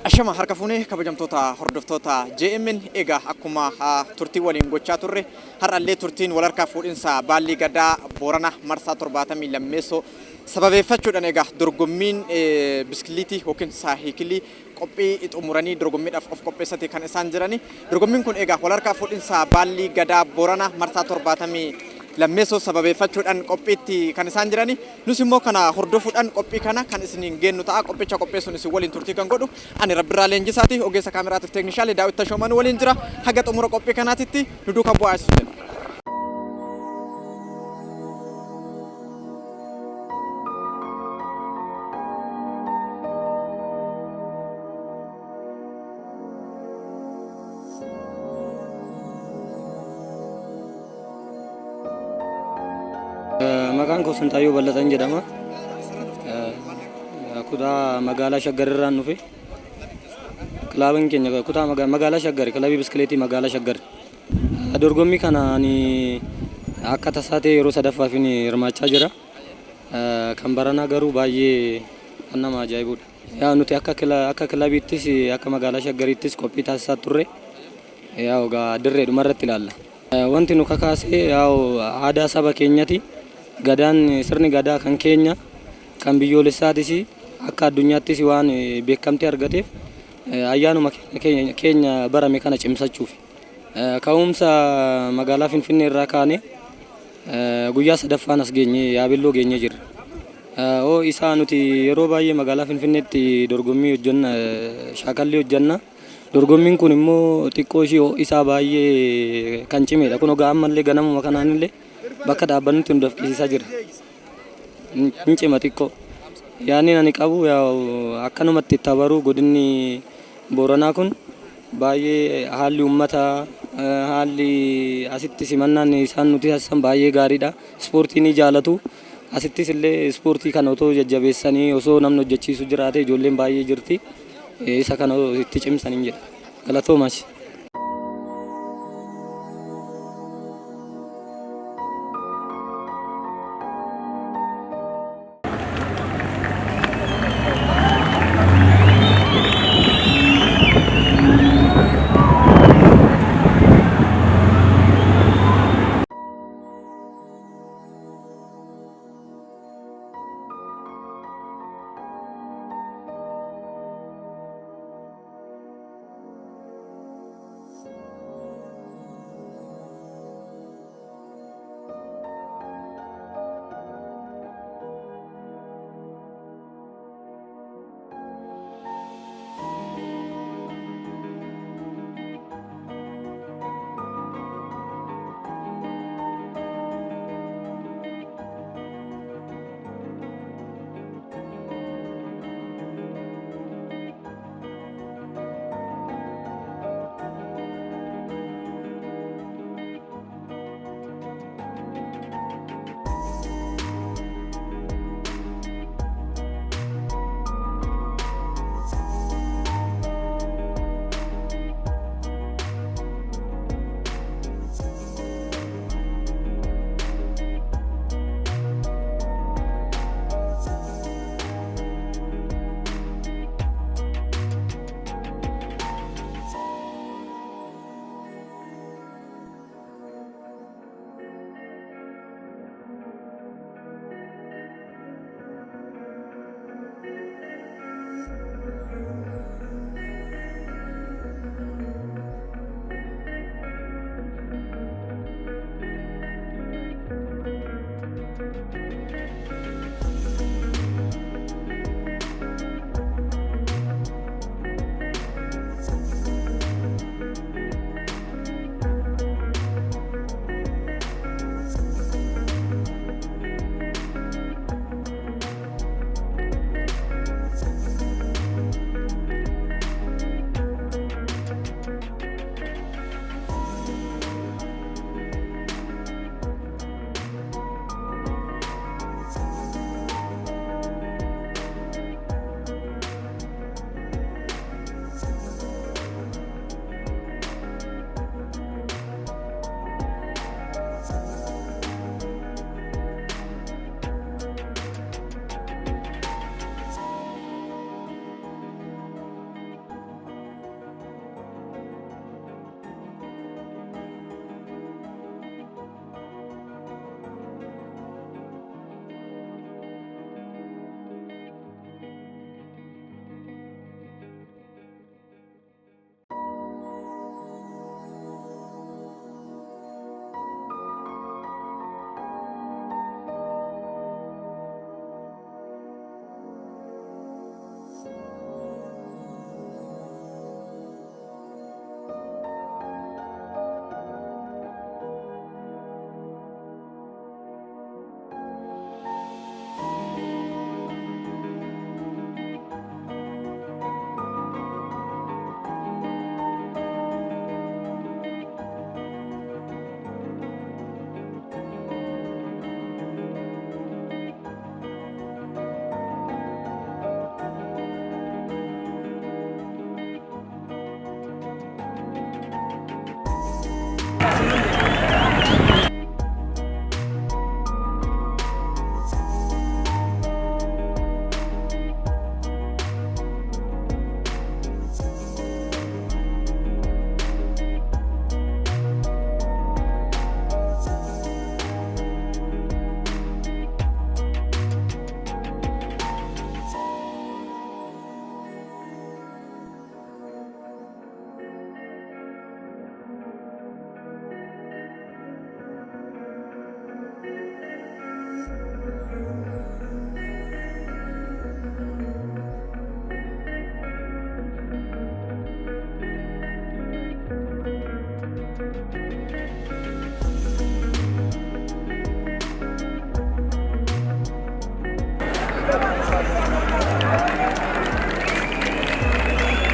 Ashama harka fuunee kabajamtoota hordoftoota JMN egaa akkuma turtii waliin gochaa turre har'allee turtiin wal harkaa fuudhinsa baalli gadaa Boorana marsaa 70 lammeessoo sababeeffachuudhaan egaa dorgommiin biskileetii yookiin saayikilii qophii xumuranii dorgommiidhaaf of qopheessate kan isaan jirani. Dorgommiin kun egaa wal harkaa fuudhinsa baalli gadaa Boorana marsaa 70 lammeessoo sababeeffachuudhaan qophiitti kan isaan jirani. Nus immoo kana hordofuudhaan qophii kana kan isiniin geennu ta'a. Qophicha qopheessuun isin waliin turtii kan godhu ani Rabbirraa Leenjisaati. Ogeessa kaameraatiif teeknishaali Daawit Tashooman waliin jira. Haga xumura qophii kanaatitti nu duukaa bu'aa isin jenna. Maqaan koo Sintaayyoo Bal'atan jedhama. Kutaa magaalaa Shaggar irraan dhufe. Kilaabiin keenya kutaa magaalaa Shaggar, kilaabii biskileetii magaalaa Shaggar. Dorgommii kana ani akka tasaa ta'e yeroo sadaffaaf hirmaachaa jira. Kan baranaa garuu baay'ee kan nama ajaa'ibudha. Yaa nuti akka kilaabiittis akka magaalaa Shaggariittis qophii taasisaa turre. Yaa ogaa dirreedhuma irratti ilaalla. Wanti nu kakaasee yaa aadaa saba keenyati. Gadaan sirni gadaa kan keenya kan biyyoolessaatis akka addunyaattis waan beekamtii argateef ayyaanuma keenya barame kana cimsachuuf ka'umsa magaalaa Finfinnee irraa kaane guyyaa sadaffaan as geenye yaabelloo geenye jirra. Isaa nuti yeroo baay'ee magaalaa Finfinneetti dorgommii hojjenna shaakallee hojjenna. Dorgommiin kun immoo xiqqoo ishee isaa baay'ee kan cimeedha. Kun ogaa ammallee ganamuma kanaanillee bakka dhaabbannutti nu dafqisiisaa jira. Hin cima xiqqoo. Yaanni ani qabu akkanumatti itti baruu godinni Booranaa kun baay'ee haalli uummataa haalli asitti simannaan isaan nuti taasisan baay'ee gaariidha. Ispoortii ni jaalatu. Asittis illee ispoortii kana otoo jajjabeessanii osoo namni hojjechiisu jiraate ijoolleen baay'ee jirti. Isa kana itti cimsanii jedha. Galatoomaas.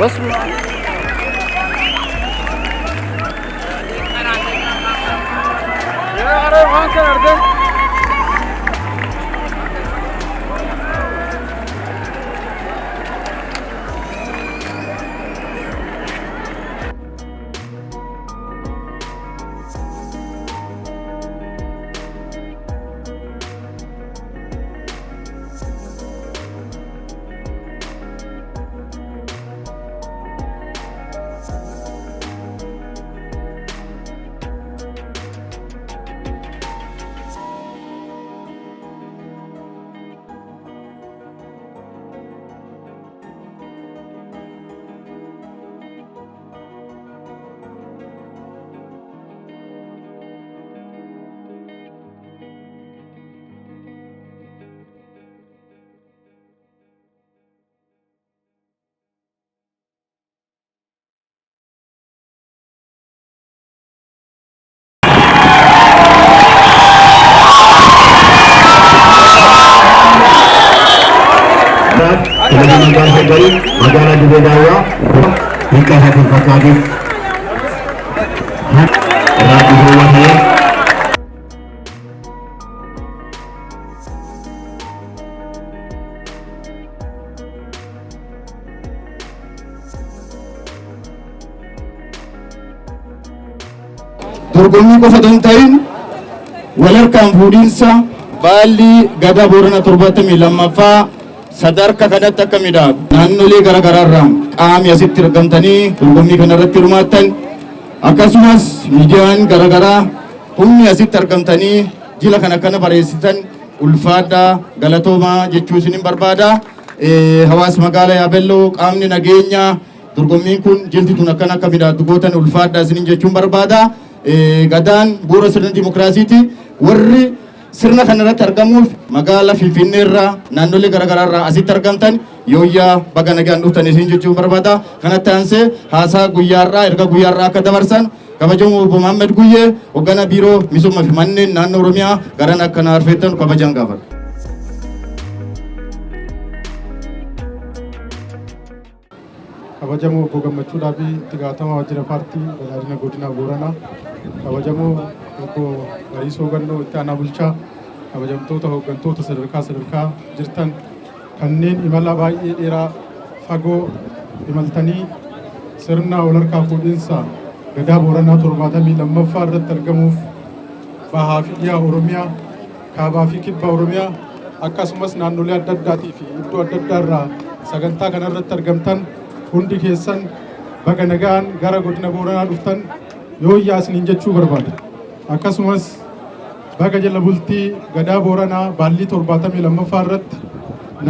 بس magaalaa Gadaa hiikaa isaatiin fakkaatuuf irraa dhufuu ta'ee dorgommii qofa osoo hin ta'in walharkaan fuudhinsa baalli Gadaa Boorana 72ffaa sadarkaa kanatti akka midhaagu naannolee garaagaraarraa qaamni asitti argamtanii dorgommii kanarratti hirmaattan akkasumas miidiyaan garaagaraa humni asitti argamtanii jila kana bareessitan ulfaadhaa galatoomaa jechuu isin barbaada. Hawaasa magaalaa Yaabelloo qaamni nageenyaa dorgommiin kun jilti tun akka midhaatu gootan ulfaadhaa isin jechuun barbaada. Gadaan bu'uura sirna dimokiraasiiti. Warri sirna kanarratti argamuuf magaalaa Finfinneerraa naannolee garaagaraarraa asitti argamtan yooyyaa baga nagaan dhuftan isin jechuun barbaada. Kanatti aansee haasaa guyyaarraa erga guyyaarraa akka dabarsan kabajamoo obbo Muhammad Guyyee hoogganaa biiroo misoomaa fi manneen naannoo Oromiyaa garan akka naarfeettan kabajan gaafadha. kabajamoo obbo Gammachuudhaa fi itti gaafatamaa waajjira paartii badhaadhina godina Booranaa kabajamoo obbo Bariisoo Gannoo itti aanaa bulchaa kabajamtoota hooggantoota sadarkaa jirtan kanneen imala baay'ee dheeraa fagoo imaltanii sirna walharkaa fuudhinsa Gadaa Booranaa 72ffaa irratti argamuuf bahaa fi dhiyaa Oromiyaa kaabaa fi kibba Oromiyaa akkasumas naannolee adda addaatii fi iddoo adda addaa irraa sagantaa kanarratti argamtan hundi keessan baga nagaan gara godina Booranaa dhuftan yooyyaa isiniin jechuu barbaada. Akkasumas baga jala bultii Gadaa Booranaa baallii 72ffaa irratti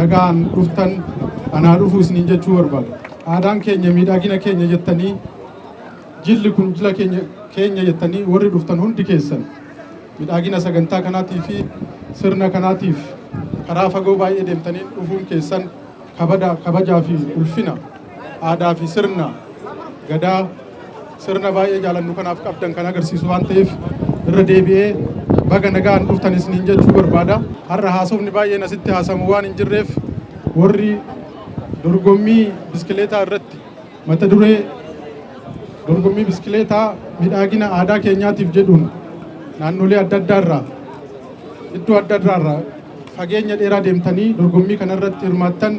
nagaan dhuftan anaa dhufuu isiniin jechuu barbaada. Aadaan keenya miidhagina keenya jettanii jilli kun jila keenya jettanii warri dhuftan hundi keessan miidhagina sagantaa kanaatii fi sirna kanaatiif karaa fagoo baay'ee deemtanii dhufuun keessan kabajaa fi ulfina aadaa fi sirna Gadaa sirna baay'ee jaalannu kanaaf qabdan kan agarsiisu waan ta'eef irra deebi'ee baga nagaan dhuftan isiniin jechuu barbaada. Har'a haasofni baay'een asitti haasamu waan hin jirreef warri dorgommii biskileetaa irratti mata duree dorgommii biskileetaa miidhagina aadaa keenyaatiif jedhuun naannolee adda addaarraa iddoo adda addaarraa fageenya dheeraa deemtanii dorgommii kanarratti hirmaattan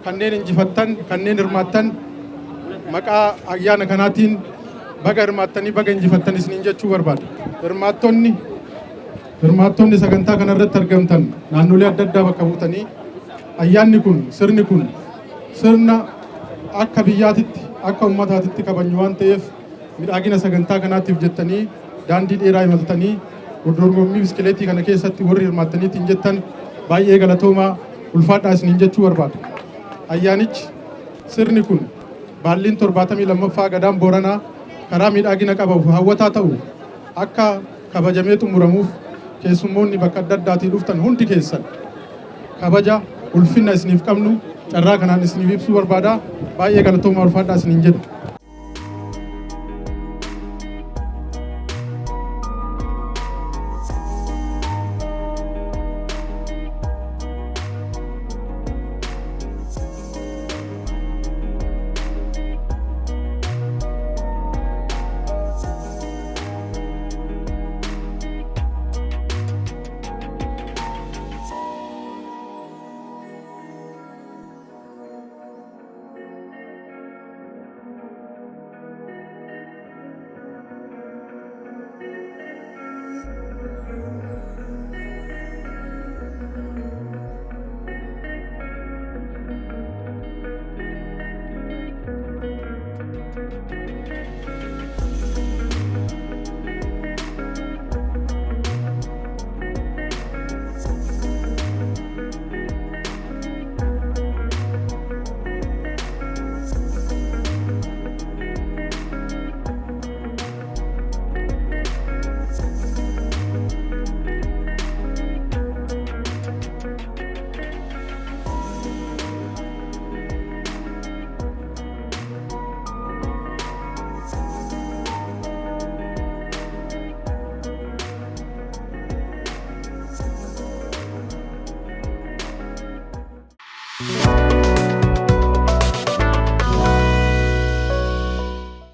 kanneen injifattan kanneen hirmaattan maqaa ayyaana kanaatiin baga hirmaattanii baga injifattan isiniin jechuu barbaada. Hirmaattonni sagantaa kanarratti argamtan naannolee adda addaa bakka buutanii ayyaanni kun sirna akka biyyaatitti akka uummataatitti kabajnu waan ta'eef miidhagina sagantaa kanaatiif jettanii daandii dheeraa imaltanii dorgommii biskileetii kana keessatti warri hirmaattaniitiin jettan baay'ee galatoomaa ulfaadhaa isiniin jechuu barbaada. Ayyaanichi sirni kun baalliin 72ffaa Gadaan Booranaa karaa miidhagina qabu hawwataa ta'u akka kabajamee xumuramuuf keessummoonni bakka adda addaatii dhuftan hundi keessan kabaja ulfinna isiniif qabnu carraa kanaan isiniif ibsuu barbaada. Baay'ee galatoomaa ulfaadhaa isiniin jedha.